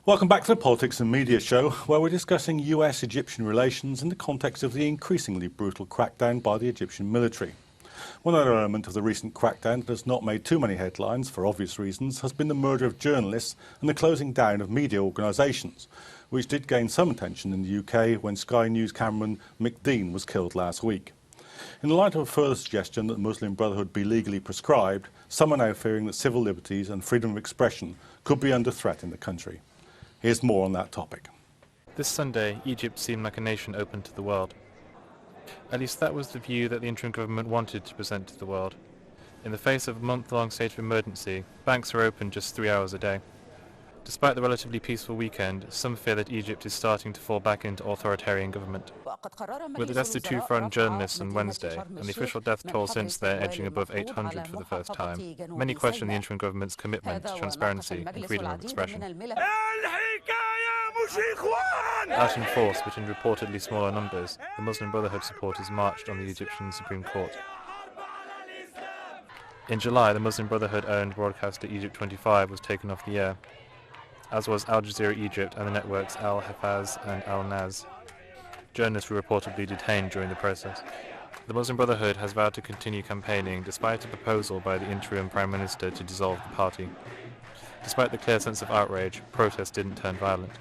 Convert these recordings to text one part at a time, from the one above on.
Welcome back to the Politics and Media Show, where we're discussing US-Egyptian relations in the context of the increasingly brutal crackdown by the Egyptian military. One other element of the recent crackdown that has not made too many headlines, for obvious reasons, has been the murder of journalists and the closing down of media organisations, which did gain some attention in the UK when Sky News cameraman Mick Dean was killed last week. In the light of a further suggestion that the Muslim Brotherhood be legally prescribed, some are now fearing that civil liberties and freedom of expression could be under threat in the country. Here's more on that topic. This Sunday, Egypt seemed like a nation open to the world. At least that was the view that the interim government wanted to present to the world. In the face of a month-long state of emergency, banks are open just 3 hours a day. Despite the relatively peaceful weekend, some fear that Egypt is starting to fall back into authoritarian government. With the deaths of 2 foreign journalists on Wednesday, and the official death toll since then edging above 800 for the first time, many question the interim government's commitment to transparency and freedom of expression. Out in force, but in reportedly smaller numbers, the Muslim Brotherhood supporters marched on the Egyptian Supreme Court. In July, the Muslim Brotherhood-owned broadcaster Egypt 25 was taken off the air, as was Al Jazeera Egypt and the networks Al Hafaz and Al Naz. Journalists were reportedly detained during the process. The Muslim Brotherhood has vowed to continue campaigning despite a proposal by the interim Prime Minister to dissolve the party. Despite the clear sense of outrage, protests didn't turn violent.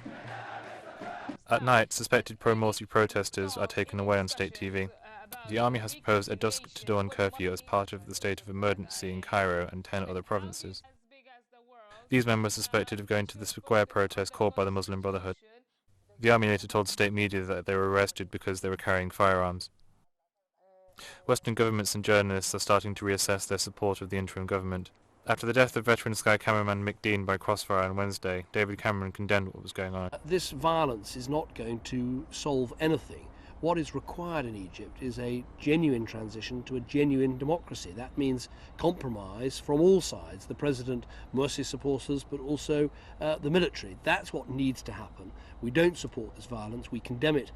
At night, suspected pro-Morsi protesters are taken away on state TV. The army has proposed a dusk to dawn curfew as part of the state of emergency in Cairo and 10 other provinces. These members suspected of going to the square protest called by the Muslim Brotherhood. The army later told state media that they were arrested because they were carrying firearms. Western governments and journalists are starting to reassess their support of the interim government. After the death of veteran Sky cameraman Mick Dean by crossfire on Wednesday, David Cameron condemned what was going on. This violence is not going to solve anything. What is required in Egypt is a genuine transition to a genuine democracy. That means compromise from all sides, the President, Morsi supporters, but also the military. That's what needs to happen. We don't support this violence. We condemn it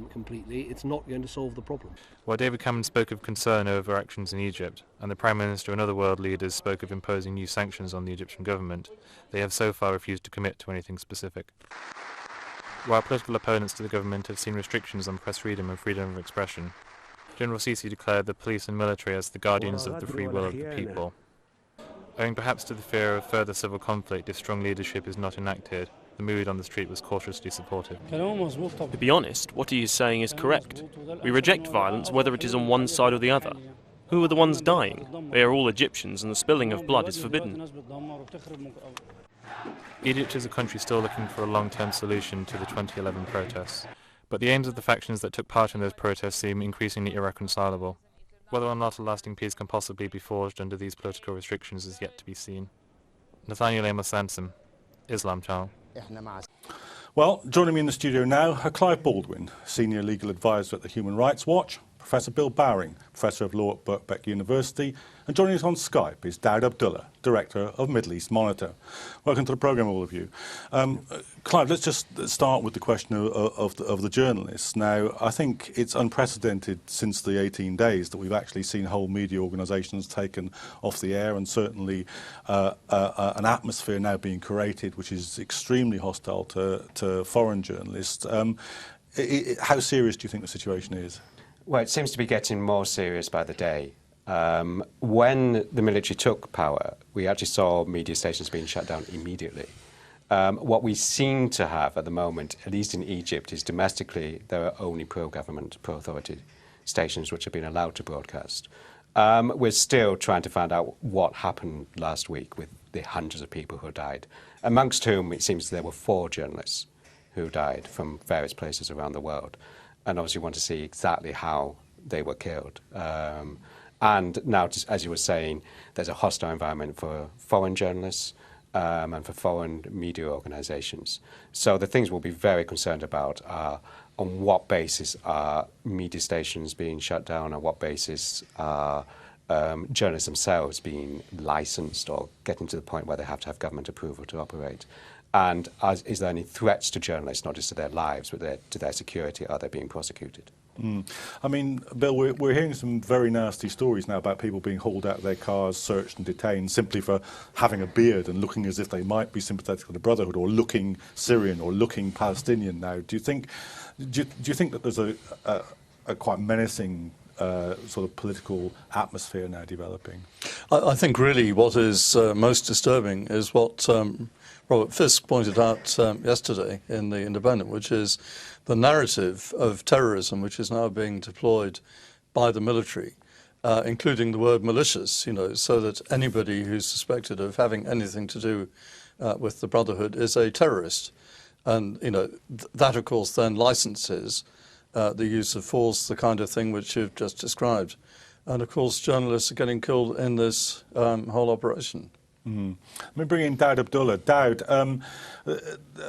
completely. It's not going to solve the problem. While David Cameron spoke of concern over actions in Egypt, and the Prime Minister and other world leaders spoke of imposing new sanctions on the Egyptian government, they have so far refused to commit to anything specific. While political opponents to the government have seen restrictions on press freedom and freedom of expression, General Sisi declared the police and military as the guardians of the free will of the people. Owing perhaps to the fear of further civil conflict if strong leadership is not enacted, the mood on the street was cautiously supportive. To be honest, what he is saying is correct. We reject violence whether it is on one side or the other. Who are the ones dying? They are all Egyptians, and the spilling of blood is forbidden. Egypt is a country still looking for a long-term solution to the 2011 protests, but the aims of the factions that took part in those protests seem increasingly irreconcilable. Whether or not a lasting peace can possibly be forged under these political restrictions is yet to be seen. Nathaniel Amos Sansom, Islam Channel. Well, joining me in the studio now are Clive Baldwin, Senior Legal Advisor at the Human Rights Watch, Professor Bill Bowring, Professor of Law at Birkbeck University, and joining us on Skype is Daud Abdullah, Director of Middle East Monitor. Welcome to the programme, all of you. Clive, let's just start with the question of the journalists. Now, I think it's unprecedented since the 18 days that we've actually seen whole media organisations taken off the air, and certainly an atmosphere now being created which is extremely hostile to foreign journalists. How serious do you think the situation is? Well, it seems to be getting more serious by the day. When the military took power, we actually saw media stations being shut down immediately. What we seem to have at the moment, at least in Egypt, is domestically there are only pro-government, pro-authority stations which have been allowed to broadcast. We're still trying to find out what happened last week with the hundreds of people who died, amongst whom it seems there were 4 journalists who died from various places around the world. And obviously want to see exactly how they were killed. And now, as you were saying, there's a hostile environment for foreign journalists and for foreign media organisations. So the things we'll be very concerned about are on what basis are media stations being shut down, on what basis are journalists themselves being licensed or getting to the point where they have to have government approval to operate. And is there any threats to journalists, not just to their lives, but to their security? Are they being prosecuted? I mean, Bill, we're hearing some very nasty stories now about people being hauled out of their cars, searched and detained simply for having a beard and looking as if they might be sympathetic to the Brotherhood, or looking Syrian or looking Palestinian now. Do you think that there's a quite menacing sort of political atmosphere now developing? I think really what is most disturbing is what Robert Fisk pointed out yesterday in The Independent, which is the narrative of terrorism which is now being deployed by the military, including the word malicious, so that anybody who's suspected of having anything to do with the Brotherhood is a terrorist. And, that, of course, then licenses the use of force, the kind of thing which you've just described. And, of course, journalists are getting killed in this whole operation. Let me bring in Daud Abdullah. Daud,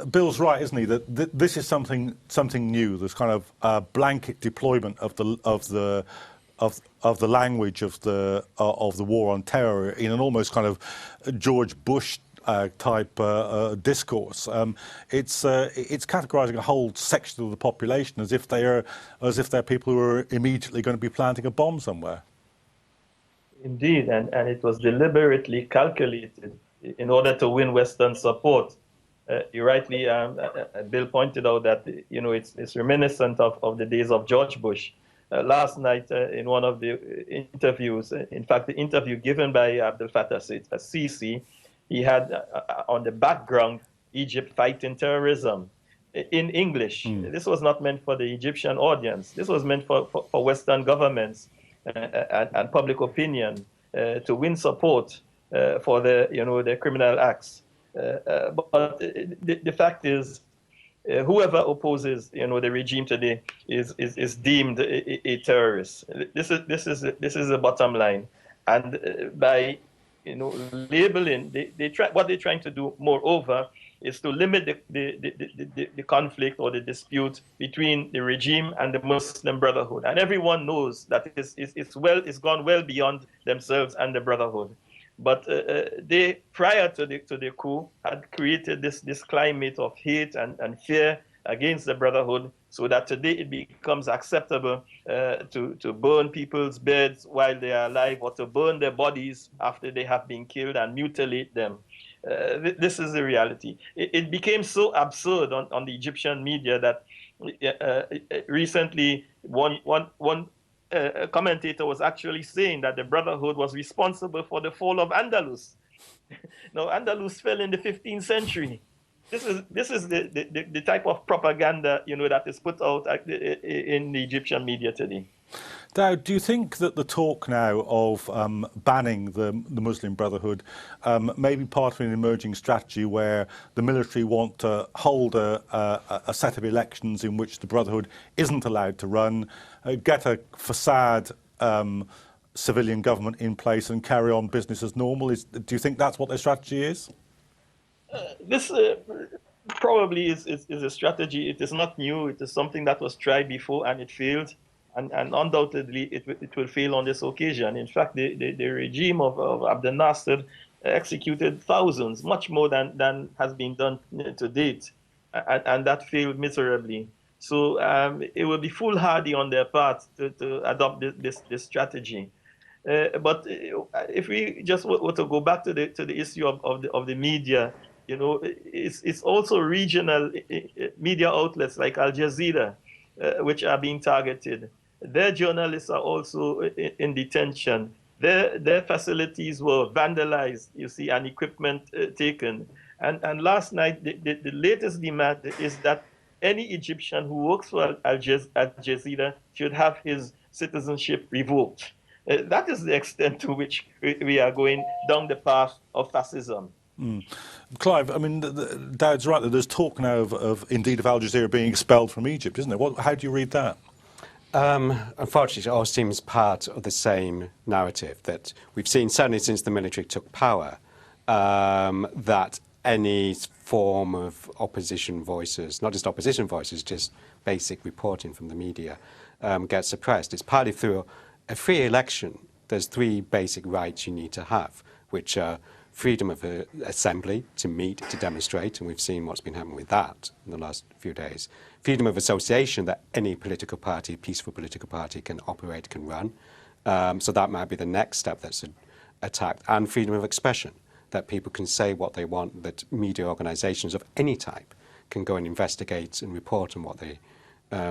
Bill's right, isn't he? That this is something new. There's kind of a blanket deployment of the language of the war on terror in an almost kind of George Bush type discourse. It's categorising a whole section of the population as if they're people who are immediately going to be planting a bomb somewhere. Indeed, and it was deliberately calculated in order to win Western support. You rightly, Bill pointed out that it's reminiscent of the days of George Bush. Last night, in one of the interviews, in fact, the interview given by Abdel Fattah Sisi, he had on the background Egypt fighting terrorism in English. This was not meant for the Egyptian audience. This was meant for Western governments and public opinion to win support for the criminal acts. But the fact is, whoever opposes the regime today is deemed a terrorist. This is the bottom line, and by labeling, what they're trying to do, moreover, is to limit the conflict or the dispute between the regime and the Muslim Brotherhood. And everyone knows that it's gone well beyond themselves and the Brotherhood. But they, prior to the coup, had created this climate of hate and fear against the Brotherhood, so that today it becomes acceptable to burn people's beds while they are alive, or to burn their bodies after they have been killed and mutilate them. This is the reality. It became so absurd on the Egyptian media that recently one commentator was actually saying that the Brotherhood was responsible for the fall of Andalus. Now, Andalus fell in the 15th century. This is the type of propaganda that is put out in the Egyptian media today. Daud, do you think that the talk now of banning the Muslim Brotherhood may be part of an emerging strategy where the military want to hold a set of elections in which the Brotherhood isn't allowed to run, get a facade civilian government in place and carry on business as normal? Do you think that's what their strategy is? This probably is a strategy. It is not new. It is something that was tried before and it failed. And undoubtedly, it will fail on this occasion. In fact, the regime of Abdel Nasser executed thousands, much more than has been done to date. And that failed miserably. So it will be foolhardy on their part to adopt this strategy. But if we just were to go back to the issue of the media, it's also regional media outlets like Al Jazeera, which are being targeted. Their journalists are also in detention. Their facilities were vandalized, and equipment taken. And last night, the latest demand is that any Egyptian who works for Al Jazeera should have his citizenship revoked. That is the extent to which we are going down the path of fascism. Clive, I mean, Daud's right that there's talk now of Al Jazeera being expelled from Egypt, isn't there? How do you read that? Unfortunately, it all seems part of the same narrative that we've seen, certainly since the military took power, that any form of opposition voices, not just opposition voices, just basic reporting from the media, gets suppressed. It's partly through a free election. There's three basic rights you need to have, which are freedom of assembly, to meet, to demonstrate, and we've seen what's been happening with that in the last few days. Freedom of association, that any political party, peaceful political party, can operate, can run. So that might be the next step that's attacked. And freedom of expression, that people can say what they want, that media organisations of any type can go and investigate and report on what they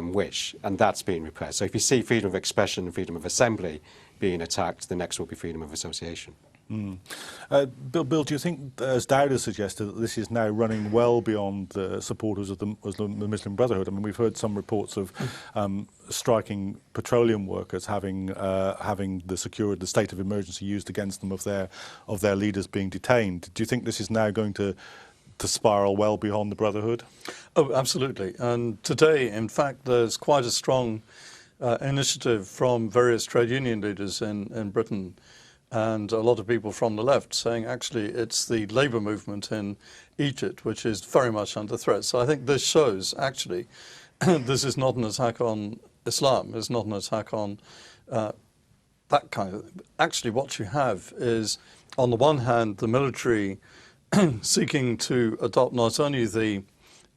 wish, and that's being repressed. So if you see freedom of expression and freedom of assembly being attacked, the next will be freedom of association. Bill, do you think, as Daud has suggested, that this is now running well beyond the supporters of the Muslim Brotherhood? I mean, we've heard some reports of striking petroleum workers having the state of emergency used against them, of their leaders being detained. Do you think this is now going to spiral well beyond the Brotherhood? Oh, absolutely. And today, in fact, there's quite a strong initiative from various trade union leaders in Britain and a lot of people from the left saying actually it's the labour movement in Egypt which is very much under threat. So I think this shows actually this is not an attack on Islam, it's not an attack on that kind of... Actually what you have is, on the one hand, the military seeking to adopt not only the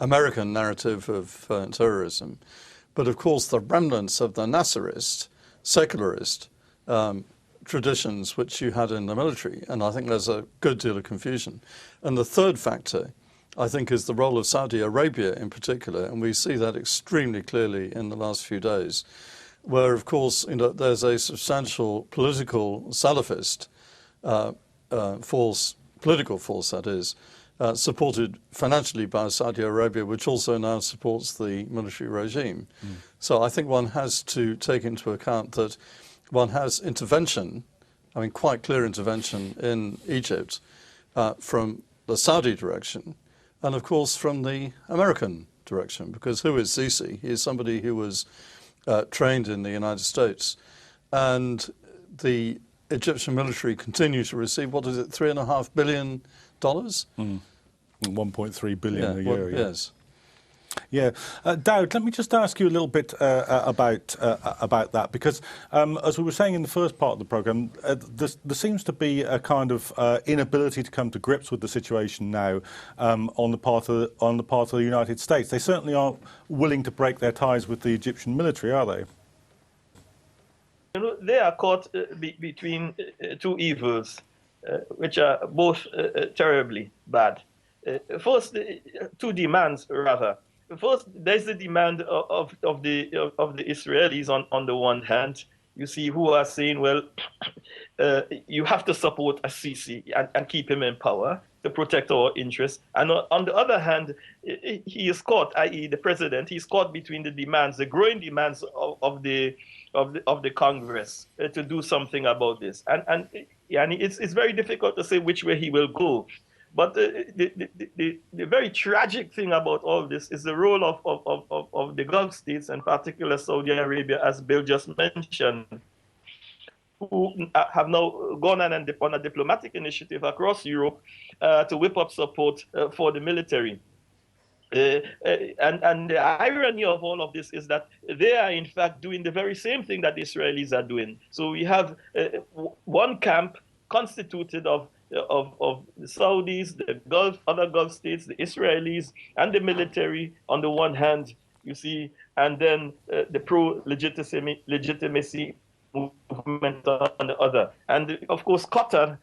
American narrative of terrorism, but of course the remnants of the Nasserist, secularist traditions which you had in the military, and I think there's a good deal of confusion. And the third factor, I think, is the role of Saudi Arabia in particular, and we see that extremely clearly in the last few days, where, of course, there's a substantial political Salafist force, political force that is, supported financially by Saudi Arabia, which also now supports the military regime. So I think one has to take into account that one has intervention, I mean quite clear intervention in Egypt from the Saudi direction and of course from the American direction, because who is Sisi? He is somebody who was trained in the United States, and the Egyptian military continue to receive, what is it, $3.5 billion? 1.3 billion a year. Yes. Yeah, Daud, let me just ask you a little bit about that, because as we were saying in the first part of the programme, there seems to be a kind of inability to come to grips with the situation now on the part of the United States. They certainly aren't willing to break their ties with the Egyptian military, are they? They are caught between two evils, which are both terribly bad. First, two demands rather. First, there's the demand of the Israelis on the one hand. You see, who are saying, well, you have to support Sisi and keep him in power to protect our interests. And on the other hand, he is caught, i.e. the president, he's caught between the demands, the growing demands of the Congress to do something about this. And it's very difficult to say which way he will go. But the very tragic thing about all this is the role of the Gulf states, and particularly Saudi Arabia, as Bill just mentioned, who have now gone on a diplomatic initiative across Europe to whip up support for the military. And the irony of all of this is that they are in fact doing the very same thing that the Israelis are doing. So we have one camp constituted of the Saudis, the other Gulf states, the Israelis, and the military on the one hand, you see, and then the pro-legitimacy movement on the other. And of course, Qatar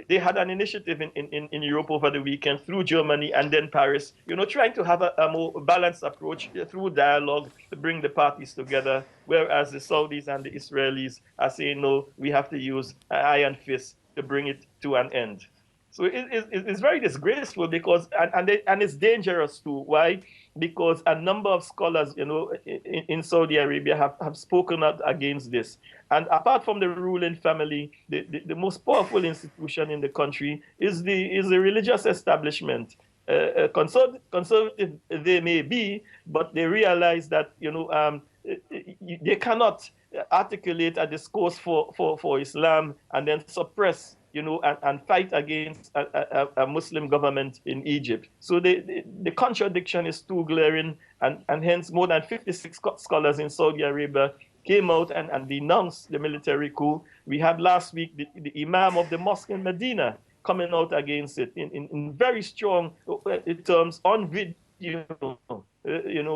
they had an initiative in Europe over the weekend through Germany and then Paris, trying to have a more balanced approach through dialogue to bring the parties together, whereas the Saudis and the Israelis are saying, no, we have to use an iron fist to bring it to an end. So it's very disgraceful because, and it's dangerous too. Why? Because a number of scholars, in Saudi Arabia have spoken out against this. And apart from the ruling family, the most powerful institution in the country is the religious establishment. Conservative they may be, but they realize that they cannot articulate a discourse for Islam and then suppress, and fight against a Muslim government in Egypt. So the contradiction is too glaring, and hence more than 56 scholars in Saudi Arabia came out and denounced the military coup. We had last week the Imam of the mosque in Medina coming out against it in very strong terms on video,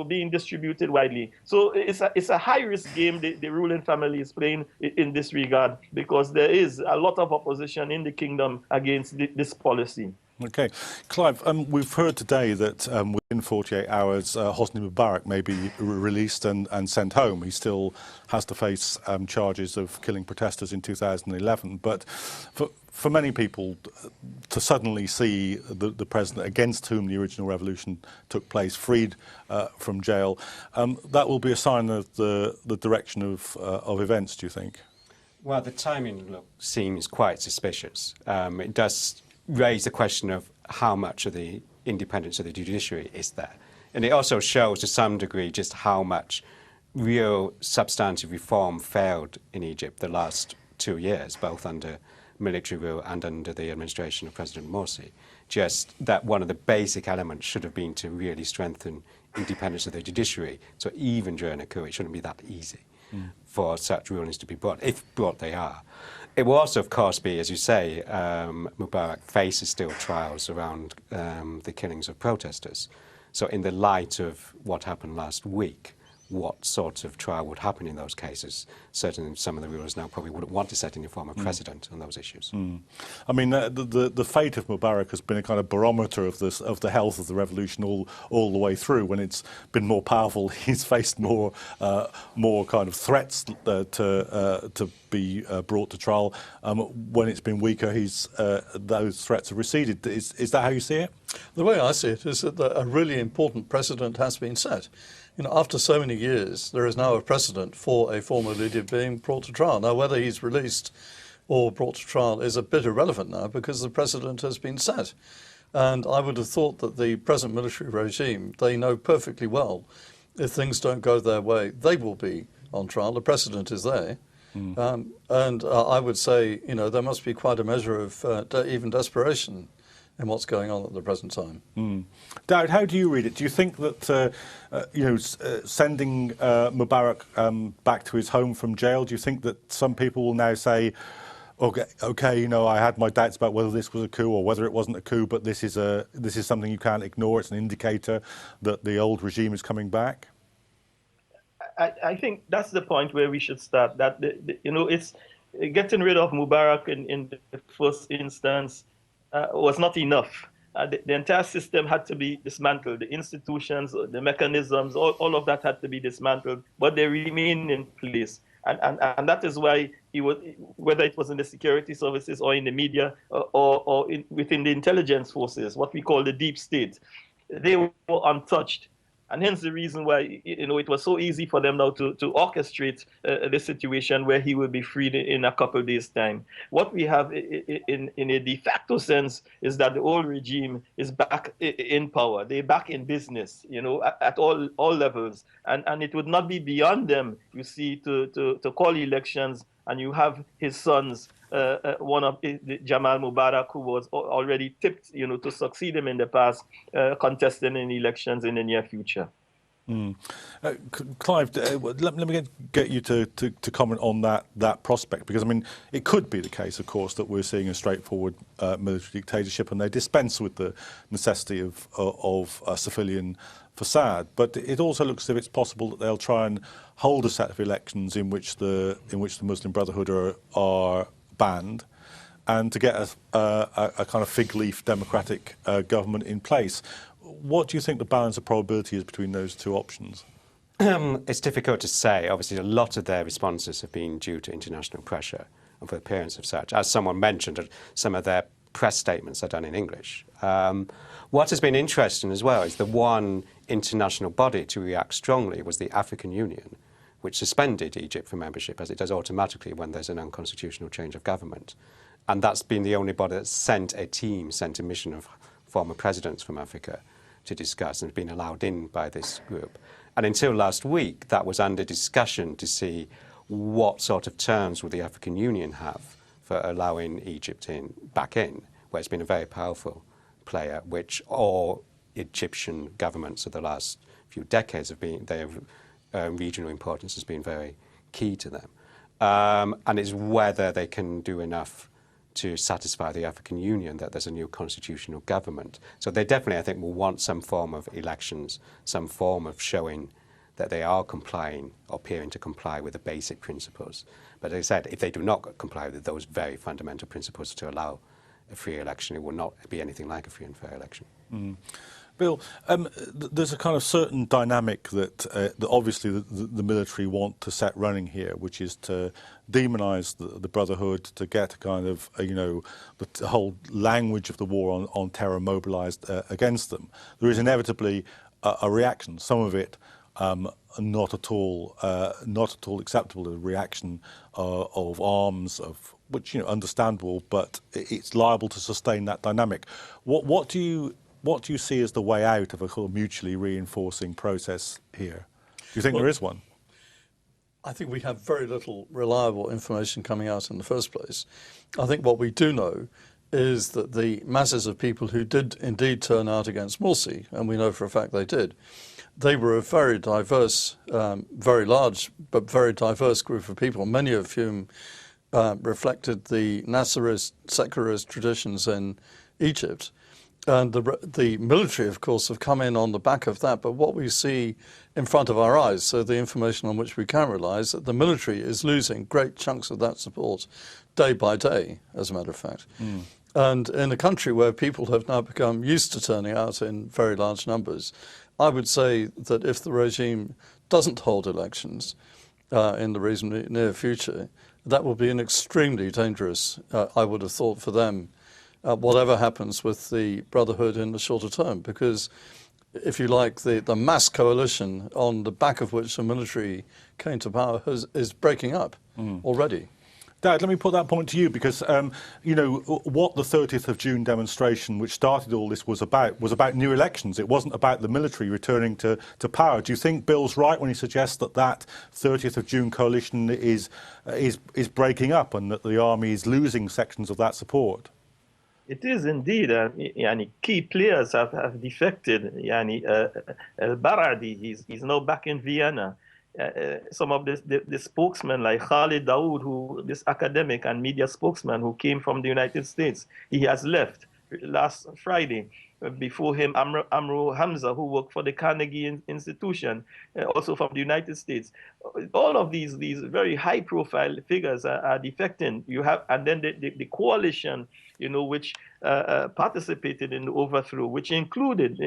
being distributed widely. So it's a high-risk game the ruling family is playing in this regard, because there is a lot of opposition in the kingdom against this policy. Okay. Clive, we've heard today that within 48 hours, Hosni Mubarak may be released and sent home. He still has to face charges of killing protesters in 2011. But for many people, to suddenly see the president against whom the original revolution took place freed from jail, that will be a sign of the direction of events, do you think? Well, the timing seems quite suspicious. It does raise the question of how much of the independence of the judiciary is there. And it also shows to some degree just how much real substantive reform failed in Egypt the last 2 years, both under military rule and under the administration of President Morsi. Just that one of the basic elements should have been to really strengthen independence of the judiciary. So even during a coup, it shouldn't be that easy for such rulings to be brought, if brought they are. It will also, of course, be, as you say, Mubarak faces still trials around the killings of protesters. So in the light of what happened last week, what sort of trial would happen in those cases? Certainly some of the rulers now probably wouldn't want to set any form of precedent on those issues. I mean, the fate of Mubarak has been a kind of barometer of the health of the revolution all the way through. When it's been more powerful, he's faced more kind of threats to be brought to trial. When it's been weaker, those threats have receded. Is that how you see it? The way I see it is that a really important precedent has been set. After so many years, there is now a precedent for a former leader being brought to trial. Now, whether he's released or brought to trial is a bit irrelevant now, because the precedent has been set. And I would have thought that the present military regime, they know perfectly well if things don't go their way, they will be on trial. The precedent is there. And I would say, there must be quite a measure of even desperation in what's going on at the present time. Daud, how do you read it? Do you think that sending Mubarak back to his home from jail, do you think that some people will now say, okay, I had my doubts about whether this was a coup or whether it wasn't a coup, but this is something you can't ignore. It's an indicator that the old regime is coming back? I think that's the point where we should start. That it's getting rid of Mubarak in the first instance was not enough. The entire system had to be dismantled. The institutions, the mechanisms, all of that had to be dismantled, but they remain in place. And that is why whether it was in the security services or in the media or within the intelligence forces, what we call the deep state, they were untouched. And hence the reason why it was so easy for them now to orchestrate the situation where he will be freed in a couple of days' time. What we have in a de facto sense is that the old regime is back in power. They're back in business, at all levels. And it would not be beyond them, you see, to call elections. And you have his sons, one of Jamal Mubarak, who was already tipped, to succeed him in the past, contesting in elections in the near future. Clive, let me get you to comment on that prospect, because I mean it could be the case, of course, that we're seeing a straightforward military dictatorship, and they dispense with the necessity of a civilian facade. But it also looks as if it's possible that they'll try and hold a set of elections in which the Muslim Brotherhood are banned, and to get a kind of fig leaf democratic government in place. What do you think the balance of probability is between those two options? It's difficult to say. Obviously, a lot of their responses have been due to international pressure and for the appearance of such. As someone mentioned, some of their press statements are done in English. What has been interesting as well is the one international body to react strongly was the African Union, which suspended Egypt from membership, as it does automatically when there's an unconstitutional change of government. And that's been the only body that sent a mission of former presidents from Africa to discuss, and has been allowed in by this group. And until last week, that was under discussion to see what sort of terms would the African Union have for allowing Egypt back in, where it's been a very powerful player, which all Egyptian governments of the last few decades have been, their regional importance has been very key to them. And it's whether they can do enough to satisfy the African Union that there's a new constitutional government. So they definitely, I think, will want some form of elections, some form of showing that they are complying or appearing to comply with the basic principles. But as I said, if they do not comply with those very fundamental principles to allow a free election, it will not be anything like a free and fair election. Bill, there's a kind of certain dynamic that obviously the military want to set running here, which is to demonise the Brotherhood, to get a kind of, the whole language of the war on terror mobilised against them. There is inevitably a reaction, some of it not at all acceptable, a reaction of arms, of which, understandable, but it's liable to sustain that dynamic. What do you see as the way out of a sort of mutually reinforcing process here? Do you think there is one? I think we have very little reliable information coming out in the first place. I think what we do know is that the masses of people who did indeed turn out against Morsi, and we know for a fact they did, they were a very diverse, very large, but very diverse group of people, many of whom reflected the Nasserist, secularist traditions in Egypt. And the military, of course, have come in on the back of that. But what we see in front of our eyes, so the information on which we can rely, is that the military is losing great chunks of that support day by day, as a matter of fact. And in a country where people have now become used to turning out in very large numbers, I would say that if the regime doesn't hold elections in the reasonably near future, that will be an extremely dangerous, I would have thought, for them, whatever happens with the Brotherhood in the shorter term, because, if you like, the mass coalition on the back of which the military came to power is breaking up already. Daud, let me put that point to you, because what the 30th of June demonstration, which started all this, was about new elections. It wasn't about the military returning to power. Do you think Bill's right when he suggests that 30th of June coalition is breaking up and that the army is losing sections of that support? It is indeed. Key players have defected. Al-Baradi, he's now back in Vienna. Some of the spokesmen like Khalid Daoud, this academic and media spokesman who came from the United States, he has left last Friday. Before him, Amro Hamza, who worked for the Carnegie Institution, also from the United States. All of these very high-profile figures are defecting. And then the coalition, which participated in the overthrow, which included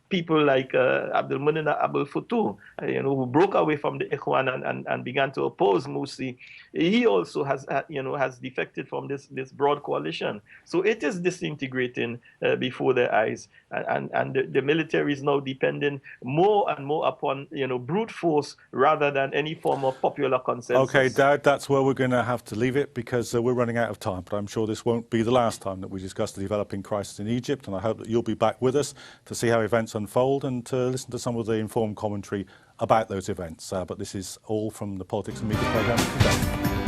people like Abdul Munina Abdul Futu, who broke away from the Ikhwan and began to oppose Morsi. He also has defected from this broad coalition. So it is disintegrating before their eyes, and the military is now depending more and more upon brute force rather than any form of popular consensus. Okay, Daud, that's where we're going to have to leave it, because we're running out of time. But I'm sure this won't be the last time that we discuss the developing crisis in Egypt, and I hope that you'll be back with us to see how events unfold and to listen to some of the informed commentary about those events. But this is all from the Politics and Media programme today.